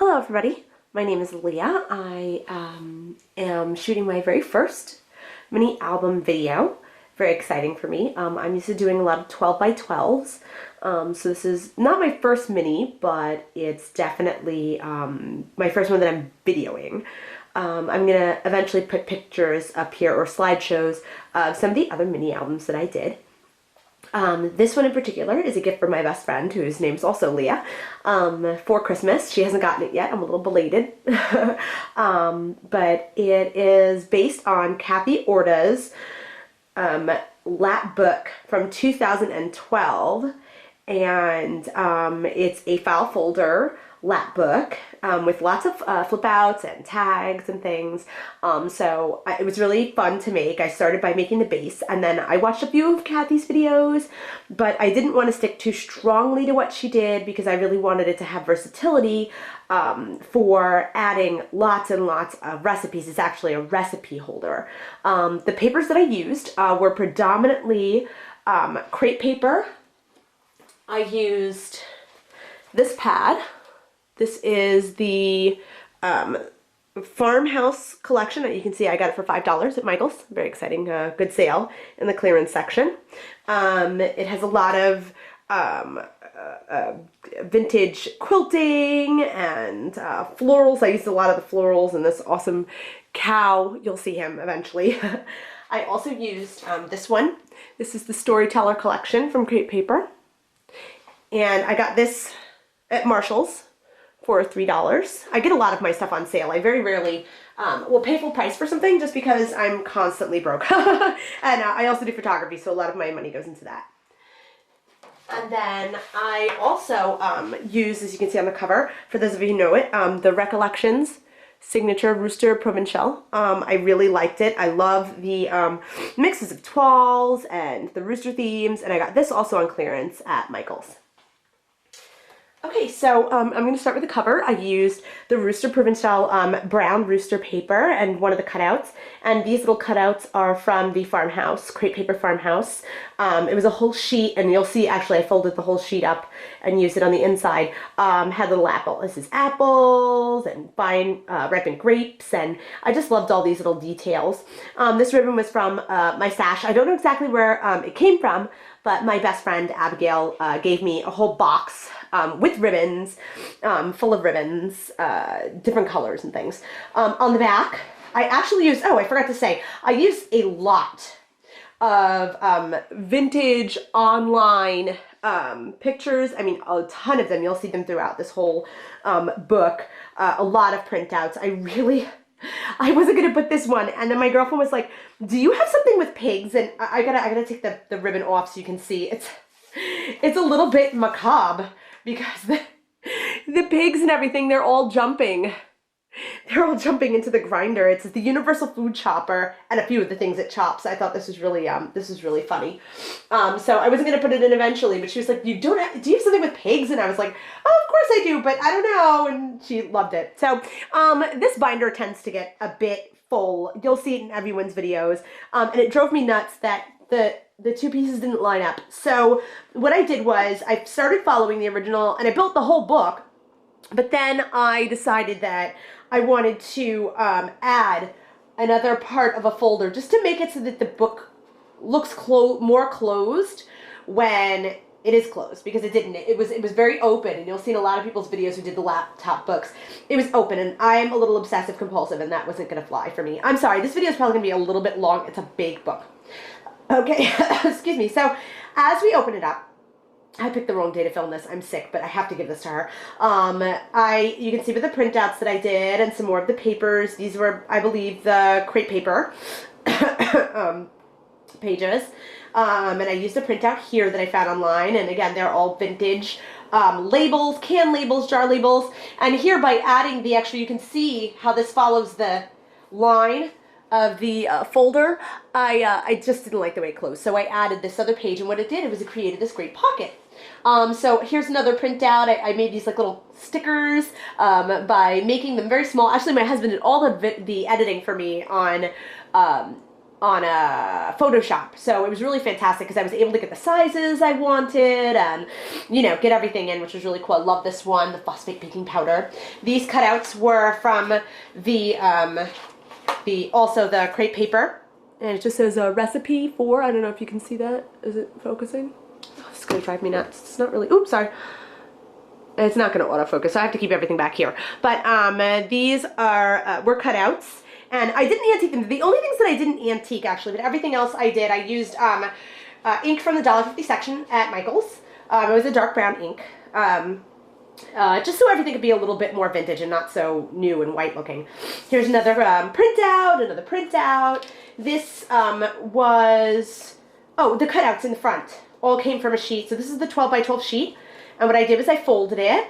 Hello everybody, my name is Leah. I am shooting my very first mini album video. Very exciting for me. I'm used to doing a lot of 12 by 12s, so this is not my first mini, but it's definitely my first one that I'm videoing. I'm gonna eventually put pictures up here or slideshows of some of the other mini albums that I did. This one in particular is a gift from my best friend, whose name's also Leah, for Christmas. She hasn't gotten it yet. I'm a little belated. But it is based on Kathy Orta's Lapbook from 2012. And it's a file folder Lapbook with lots of flip outs and tags and things. So it was really fun to make. I started by making the base, and then I watched a few of Kathy's videos, but I didn't want to stick too strongly to what she did because I really wanted it to have versatility for adding lots and lots of recipes. It's actually a recipe holder. The papers that I used were predominantly crepe paper. I used this pad. This is the Farmhouse collection. You can see I got it for $5 at Michael's. Very exciting, good sale in the clearance section. It has a lot of vintage quilting and florals. I used a lot of the florals in this awesome cow. You'll see him eventually. I also used this one. This is the Storyteller collection from Crate Paper. And I got this at Marshall's for $3. I get a lot of my stuff on sale. I very rarely will pay full price for something just because I'm constantly broke. And I also do photography, so a lot of my money goes into that. And then I also use, as you can see on the cover, for those of you who know it, the Recollections Rooster Provincial. I really liked it. I love the mixes of toiles and the rooster themes, and I got this also on clearance at Michael's. Okay, so I'm going to start with the cover. I used the Rooster Provincial brown rooster paper and one of the cutouts, and these little cutouts are from the farmhouse, Crate Paper Farmhouse. It was a whole sheet, and you'll see actually I folded the whole sheet up and used it on the inside. Had little apple. This is apples and fine ripened grapes, and I just loved all these little details. This ribbon was from my stash. I don't know exactly where it came from, but my best friend Abigail gave me a whole box with ribbons, full of ribbons, different colors and things. On the back, I actually used, oh, I forgot to say, I used a lot of vintage online pictures. I mean, a ton of them. You'll see them throughout this whole book. A lot of printouts. I wasn't gonna put this one, and then my girlfriend was like, "Do you have something with pigs?" And I gotta take the ribbon off so you can see. It's a little bit macabre because the pigs and everything, they're all jumping. They're all jumping into the grinder. It's the universal food chopper and a few of the things it chops. I thought this was really funny. So I wasn't gonna put it in eventually, but she was like, do you have something with pigs? And I was like, oh, of course I do, but I don't know. And she loved it. So this binder tends to get a bit full. You'll see it in everyone's videos. And it drove me nuts that the two pieces didn't line up. So what I did was I started following the original, and I built the whole book, but then I decided that I wanted to add another part of a folder just to make it so that the book looks more closed when it is closed, because it didn't. It was very open, and you'll see in a lot of people's videos who did the laptop books. It was open, and I'm a little obsessive compulsive, and that wasn't going to fly for me. I'm sorry, this video is probably going to be a little bit long. It's a big book. Okay, excuse me. So as we open it up, I picked the wrong day to film this. I'm sick, but I have to give this to her. You can see with the printouts that I did and some more of the papers. These were, I believe, the Crate Paper pages. And I used a printout here that I found online. And again, they're all vintage labels, can labels, jar labels. And here by adding the extra, you can see how this follows the line of the folder. I just didn't like the way it closed, so I added this other page, and what it did, it created this great pocket. So here's another printout. I made these like little stickers by making them very small. Actually, my husband did all the editing for me on Photoshop. So it was really fantastic because I was able to get the sizes I wanted and, you know, get everything in, which was really cool. I love this one, the phosphate baking powder. These cutouts were from also the Crate Paper. And it just says a recipe for, I don't know if you can see that. Is it focusing? Oh, it's going to drive me nuts. It's not really, oops, sorry. It's not going to autofocus, so I have to keep everything back here. But these were cutouts. And I didn't antique them. The only things that I didn't antique, actually, but everything else I did, I used ink from the $1.50 section at Michael's. It was a dark brown ink. Just so everything could be a little bit more vintage and not so new and white looking. Here's another printout. This was, oh, the cutouts in the front all came from a sheet. So this is the 12 by 12 sheet. And what I did was I folded it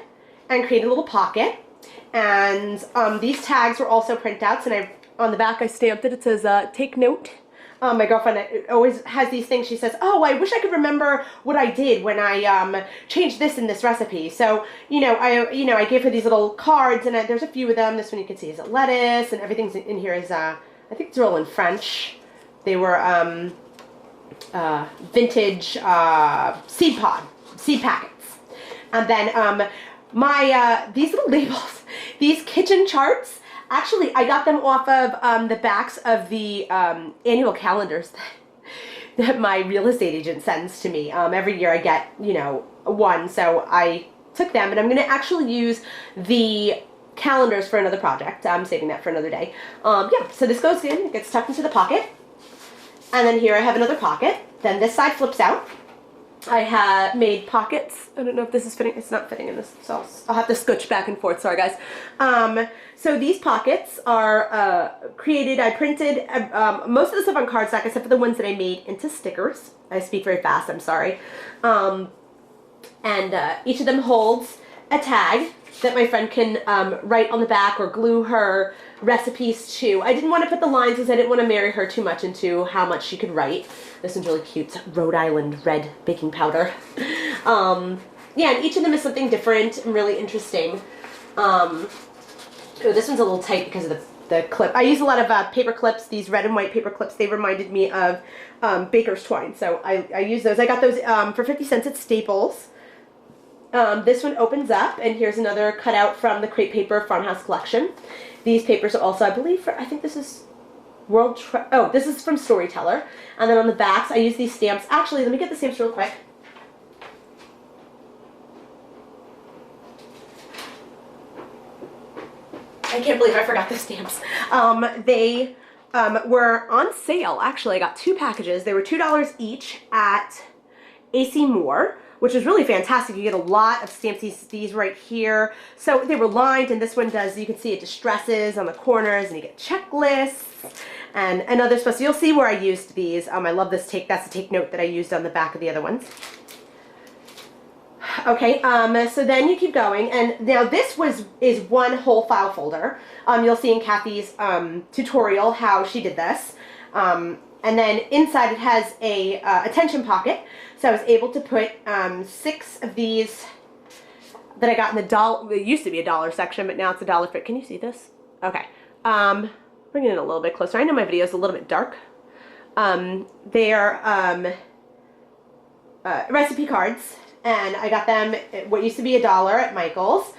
and created a little pocket. And these tags were also printouts, and on the back I stamped it. It says, take note. My girlfriend always has these things. She says, oh, I wish I could remember what I did when I changed this in this recipe. So, I gave her these little cards, and there's a few of them. This one you can see is a lettuce, and everything's in here is, I think it's all in French. They were vintage seed packets. And then these little labels, these kitchen charts, actually, I got them off of the backs of the annual calendars that my real estate agent sends to me. Every year I get, one. So I took them, and I'm going to actually use the calendars for another project. I'm saving that for another day. Yeah, so this goes in, it gets tucked into the pocket. And then here I have another pocket. Then this side flips out. I have made pockets. I don't know if this is fitting. It's not fitting in this, so I'll have to scooch back and forth. Sorry, guys. So these pockets are created. I printed most of the stuff on cardstock, except for the ones that I made into stickers. I speak very fast. I'm sorry. And each of them holds a tag that my friend can write on the back or glue her recipes to. I didn't want to put the lines because I didn't want to marry her too much into how much she could write. This one's really cute. It's Rhode Island red baking powder. Yeah, and each of them is something different and really interesting. Oh, this one's a little tight because of the clip. I use a lot of paper clips, these red and white paper clips. They reminded me of baker's twine, so I use those. I got those for 50 cents at Staples. This one opens up, and here's another cutout from the Crate Paper Farmhouse collection. These papers are also, I believe, I think this is this is from Storyteller. And then on the backs, I use these stamps. Actually, let me get the stamps real quick. I can't believe I forgot the stamps. They were on sale. Actually, I got 2 packages. They were $2 each at AC Moore, which is really fantastic. You get a lot of stamps, these right here. So they were lined, and this one does, you can see it distresses on the corners, and you get checklists and other stuff. So you'll see where I used these. I love this that's the take note that I used on the back of the other ones. Okay, so then you keep going, and now this is one whole file folder. You'll see in Kathy's tutorial how she did this. And then inside it has a attention pocket. So I was able to put 6 of these that I got in the it used to be a dollar section, but now it's a dollar fit. Can you see this? Okay. Bring it in a little bit closer. I know my video is a little bit dark. They are recipe cards, and I got them at what used to be a dollar at Michael's.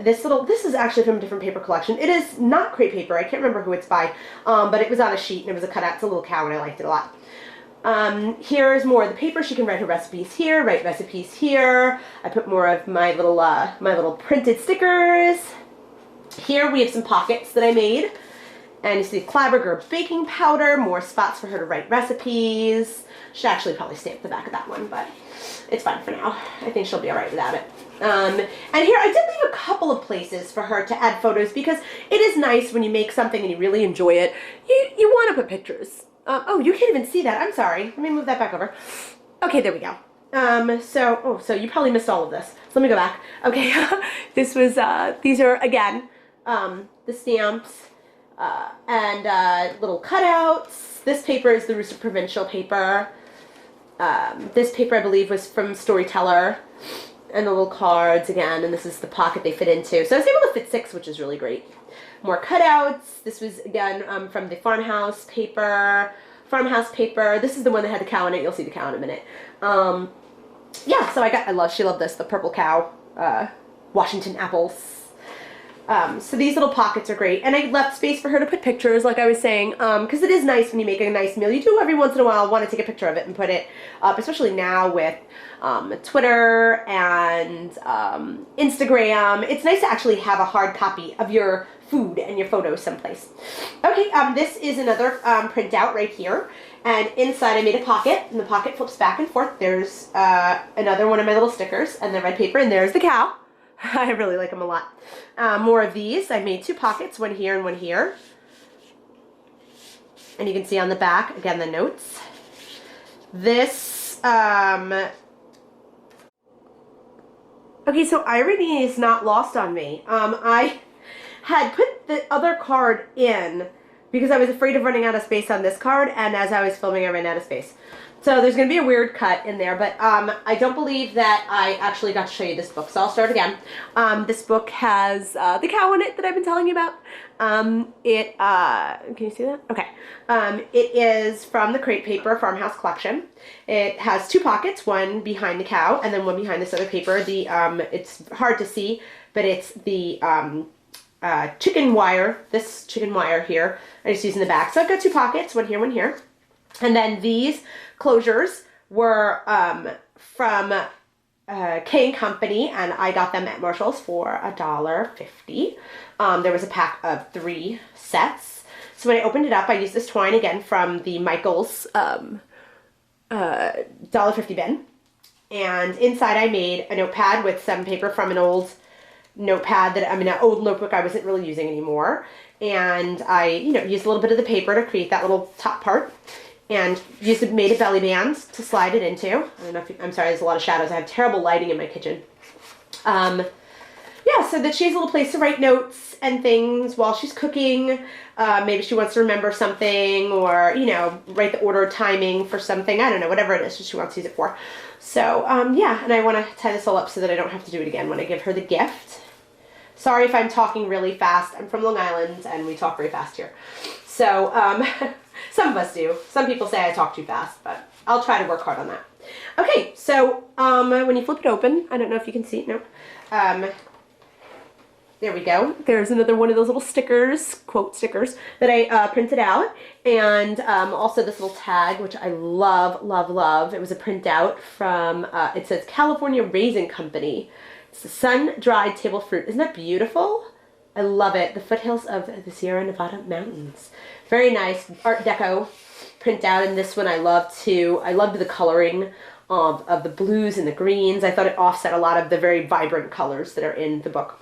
This is actually from a different paper collection. It is not Crate Paper. I can't remember who it's by, but it was on a sheet, and it was a cutout. It's a little cow, and I liked it a lot. Here's more of the paper. She can write her recipes here, write recipes here. I put more of my little printed stickers. Here we have some pockets that I made. And you see Clabberger baking powder, more spots for her to write recipes. Should actually probably stamp the back of that one, but it's fine for now. I think she'll be alright without it. And here I did leave a couple of places for her to add photos, because it is nice when you make something and you really enjoy it. You want to put pictures. Oh, you can't even see that. I'm sorry. Let me move that back over. Okay, there we go. So you probably missed all of this. So let me go back. Okay, this was, these are, again, the stamps and little cutouts. This paper is the Rooster Provincial paper. This paper, I believe, was from Storyteller. and the little cards again, and this is the pocket they fit into. So I was able to fit 6, which is really great. More cutouts. This was again from the farmhouse paper. This is the one that had the cow in it. You'll see the cow in a minute. Yeah, so she loved this, the purple cow, Washington apples. So these little pockets are great, and I left space for her to put pictures, like I was saying, because it is nice when you make a nice meal. You do every once in a while want to take a picture of it and put it up, especially now with Twitter and Instagram. It's nice to actually have a hard copy of your food and your photos someplace. Okay, this is another printout right here, and inside I made a pocket, and the pocket flips back and forth. There's another one of my little stickers, and the red paper, and there's the cow. I really like them a lot. More of these. I made 2 pockets, one here and one here. And you can see on the back, again, the notes. This, okay, so irony is not lost on me. I had put the other card in because I was afraid of running out of space on this card, and as I was filming, I ran out of space. So there's going to be a weird cut in there, but I don't believe that I actually got to show you this book, so I'll start again. This book has the cow in it that I've been telling you about. Can you see that? Okay. It is from the Crate Paper Farmhouse collection. It has 2 pockets, one behind the cow and then one behind this other paper. It's hard to see, but it's the chicken wire, this chicken wire here, I just use in the back. So I've got 2 pockets, one here, one here. And then these closures were from K & Company, and I got them at Marshall's for $1.50. There was a pack of 3 sets. So when I opened it up, I used this twine again from the Michaels $1.50 bin. And inside I made a notepad with some paper from an old notepad an old notebook I wasn't really using anymore. And I, used a little bit of the paper to create that little top part. And made a belly band to slide it into. I don't know if I'm sorry, there's a lot of shadows. I have terrible lighting in my kitchen. Yeah, so that she has a little place to write notes and things while she's cooking. Maybe she wants to remember something, or, write the order timing for something. I don't know, whatever it is that she wants to use it for. So, yeah, and I want to tie this all up so that I don't have to do it again when I give her the gift. Sorry if I'm talking really fast. I'm from Long Island, and we talk very fast here. So, some of us do. Some people say I talk too fast, but I'll try to work hard on that. Okay, so when you flip it open, I don't know if you can see it. No. There we go. There's another one of those little stickers, quote stickers, that I printed out. And also this little tag, which I love, love, love. It was a printout from, it says California Raisin Company. It's the sun-dried table fruit. Isn't that beautiful? I love it. The foothills of the Sierra Nevada mountains. Very nice Art Deco printout. And this one I love too. I loved the coloring of the blues and the greens. I thought it offset a lot of the very vibrant colors that are in the book.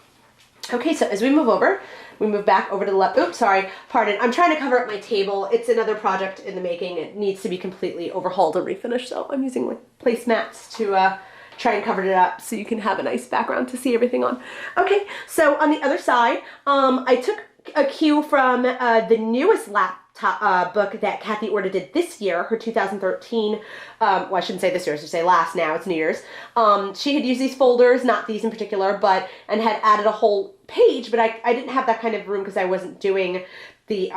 Okay, so as we move over, we move back over to the left. Oops, sorry, pardon. I'm trying to cover up my table. It's another project in the making. It needs to be completely overhauled and refinished. So I'm using like placemats to try and cover it up so you can have a nice background to see everything on. Okay, so on the other side, I took a cue from the newest laptop book that Kathy Orta did this year, her 2013, well, I shouldn't say this year, I should say last now, it's New Year's. She had used these folders, not these in particular, and had added a whole page, but I didn't have that kind of room because I wasn't doing the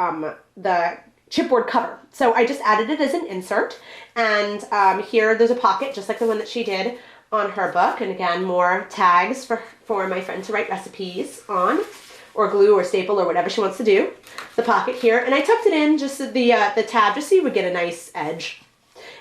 chipboard cover. So I just added it as an insert, and here there's a pocket, just like the one that she did on her book, and again, more tags for my friend to write recipes on, or glue or staple or whatever she wants to do. The pocket here, and I tucked it in just the tab just so you would get a nice edge.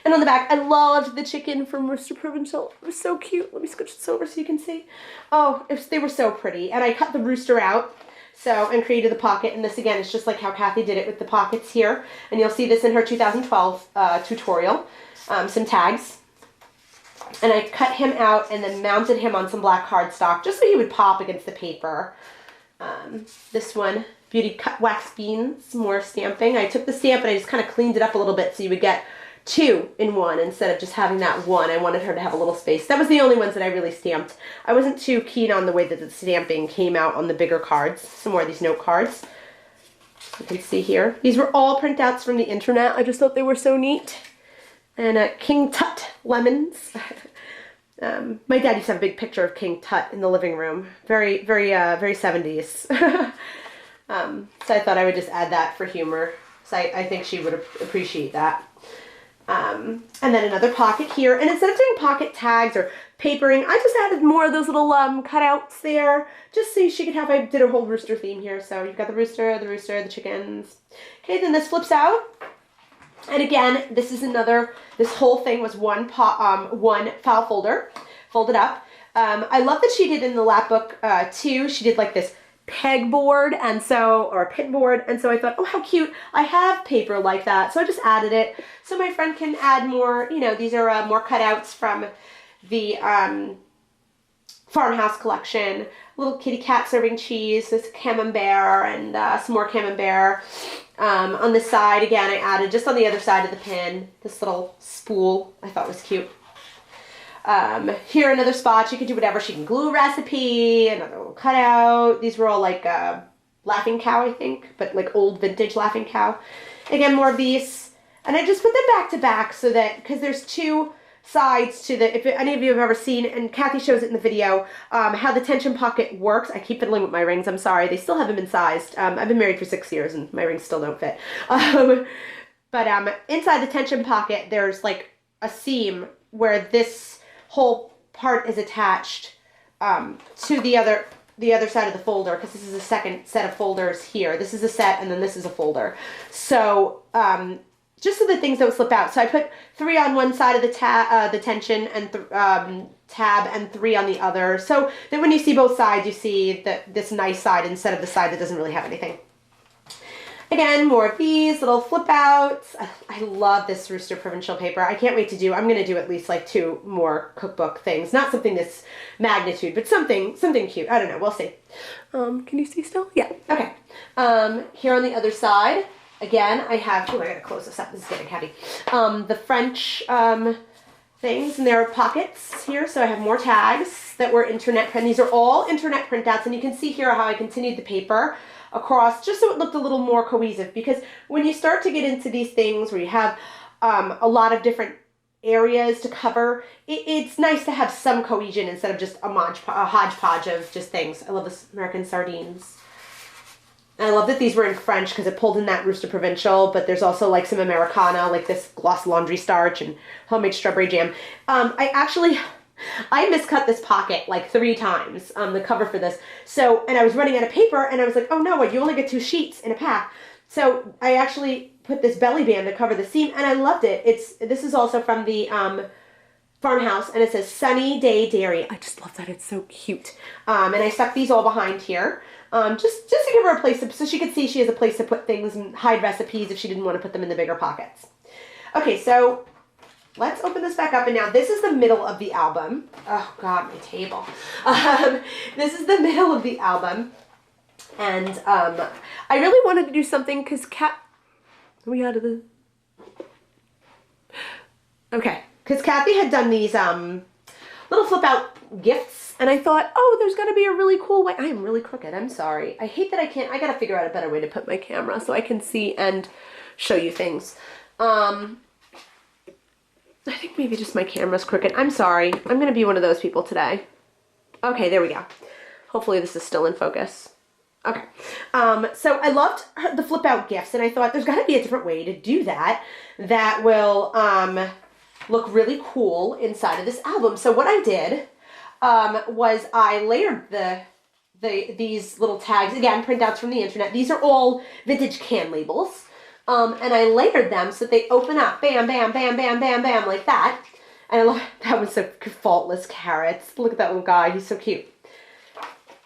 And on the back, I loved the chicken from Rooster Provincial. It was so cute. Let me scooch this over so you can see. Oh, they were so pretty. And I cut the rooster out, and created the pocket. And this again is just like how Kathy did it with the pockets here. And you'll see this in her 2012 tutorial. Some tags. And I cut him out and then mounted him on some black cardstock just so he would pop against the paper. This one, Beauty Cut Wax Beans, more stamping. I took the stamp and I just kind of cleaned it up a little bit so you would get 2 in one instead of just having that one. I wanted her to have a little space. That was the only ones that I really stamped. I wasn't too keen on the way that the stamping came out on the bigger cards. Some more of these note cards. You can see here. These were all printouts from the internet. I just thought they were so neat. And King Tut lemons. My dad used to have a big picture of King Tut in the living room. Very, very, very 70s. So I thought I would just add that for humor. So I think she would appreciate that. And then another pocket here. And instead of doing pocket tags or papering, I just added more of those little cutouts there, just so she could have, I did a whole rooster theme here. So you've got the rooster, the chickens. Okay, then this flips out. And again, this is another, this whole thing was one file folder, folded up. I love that she did in the Lapbook too, she did like this pegboard or a pin board, and so I thought, oh, how cute, I have paper like that, so I just added it so my friend can add more. You know, these are more cutouts from the farmhouse collection. Little kitty cat serving cheese, this camembert, and some more camembert. On this side, again, I added just on the other side of the pin this little spool I thought was cute. Here another spot, she could do whatever. She can glue a recipe, another little cutout. These were all like Laughing Cow, I think, but like old vintage Laughing Cow. Again, more of these. And I just put them back to back so that, because there's two sides to the, if any of you have ever seen, and Kathy shows it in the video, how the tension pocket works. I keep fiddling with my rings, I'm sorry. They still haven't been sized. I've been married for 6 years and my rings still don't fit. But inside the tension pocket, there's like a seam where this whole part is attached to the other side of the folder, because this is a second set of folders here. This is a set and then this is a folder. So just so the things don't slip out. So I put 3 on one side of the tension and tab, and 3 on the other, so that when you see both sides, you see this nice side instead of the side that doesn't really have anything. Again, more of these little flip outs. I love this Rooster Provincial paper. I can't wait to do, I'm going to do at least like 2 more cookbook things. Not something this magnitude, but something cute. I don't know, we'll see. Can you see still? Yeah, okay. Here on the other side, again, I have, oh, I gotta close this up, this is getting heavy. The French things, and there are pockets here, so I have more tags that were internet print. These are all internet printouts, and you can see here how I continued the paper across just so it looked a little more cohesive, because when you start to get into these things where you have a lot of different areas to cover, it's nice to have some cohesion instead of just a hodgepodge of just things. I love this American sardines. And I love that these were in French because it pulled in that Rooster Provincial, but there's also like some Americana, like this gloss laundry starch and homemade strawberry jam. I miscut this pocket like 3 times, the cover for this. So, and I was running out of paper, and I was like, oh no, you only get 2 sheets in a pack. So I actually put this belly band to cover the seam, and I loved it. This is also from the farmhouse, and it says Sunny Day Dairy. I just love that, it's so cute. And I stuck these all behind here, just to give her a place so she could see she has a place to put things and hide recipes if she didn't want to put them in the bigger pockets. Okay, so let's open this back up, and now this is the middle of the album. Oh God, my table. This is the middle of the album, and I really wanted to do something because because Kathy had done these little flip out gifts, and I thought, oh, there's got to be a really cool way. I am really crooked. I'm sorry. I hate that I can't. I got to figure out a better way to put my camera so I can see and show you things. I think maybe just my camera's crooked. I'm sorry. I'm going to be one of those people today. Okay, there we go. Hopefully this is still in focus. Okay. So I loved the flip out gifts, and I thought there's got to be a different way to do that that will look really cool inside of this album. So what I did was I layered these little tags, again, printouts from the internet. These are all vintage can labels. And I layered them so that they open up, bam, bam, bam, bam, bam, bam, like that. And I love, that was so faultless carrots. Look at that little guy, he's so cute.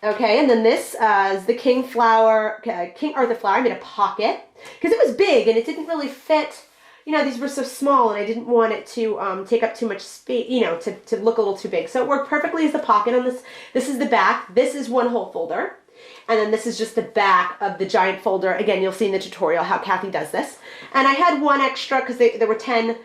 Okay, and then this is the King Arthur flower. I made a pocket, because it was big and it didn't really fit. You know, these were so small and I didn't want it to take up too much space, you know, to look a little too big. So it worked perfectly as a pocket on this. This is the back. This is one whole folder. And then this is just the back of the giant folder. Again, you'll see in the tutorial how Kathy does this. And I had one extra because there were 10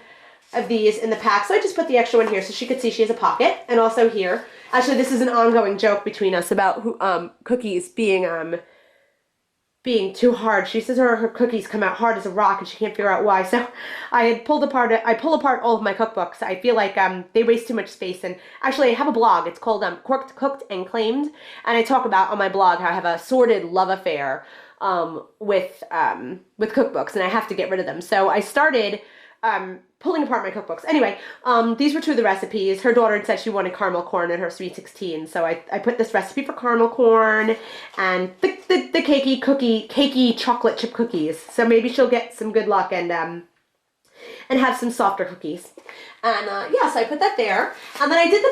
of these in the pack. So I just put the extra one here so she could see she has a pocket. And also here. Actually, this is an ongoing joke between us about cookies being being too hard. She says her cookies come out hard as a rock and she can't figure out why. So I pull apart all of my cookbooks. I feel like they waste too much space. And actually I have a blog. It's called Corked, Cooked, and Claimed. And I talk about on my blog how I have a sordid love affair with cookbooks and I have to get rid of them. So I started pulling apart my cookbooks. Anyway, these were two of the recipes. Her daughter had said she wanted caramel corn in her Sweet 16, so I put this recipe for caramel corn and the cakey chocolate chip cookies. So maybe she'll get some good luck and have some softer cookies. And yeah, so I put that there. And then I did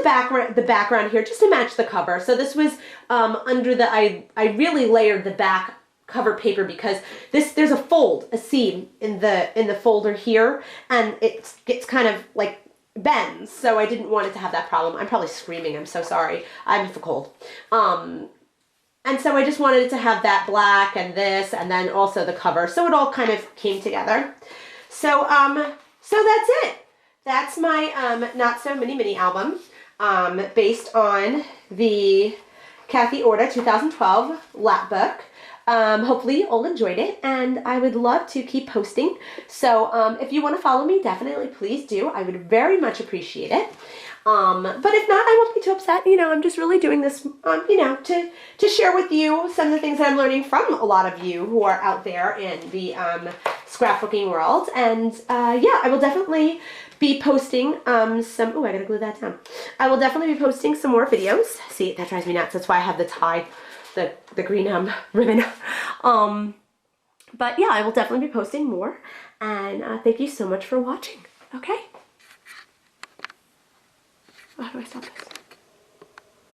the background here just to match the cover. So this was under the I really layered the back cover paper because there's a seam in the folder here, and it gets kind of like bends, so I didn't want it to have that problem. I'm probably screaming, I'm so sorry. I have a cold. And so I just wanted it to have that black and this, and then also the cover, so it all kind of came together. So so that's it. That's my Not So Mini album, based on the Kathy Orta 2012 Lapbook. Hopefully you all enjoyed it, and I would love to keep posting. So if you want to follow me, definitely please do. I would very much appreciate it. But if not, I won't be too upset. You know, I'm just really doing this, you know, to share with you some of the things that I'm learning from a lot of you who are out there in the scrapbooking world. And yeah, I will definitely be posting some, oh, I gotta glue that down. I will definitely be posting some more videos. See, that drives me nuts. That's why I have the tie. The green ribbon. But yeah, I will definitely be posting more, and thank you so much for watching. Okay? Oh, how do I stop this?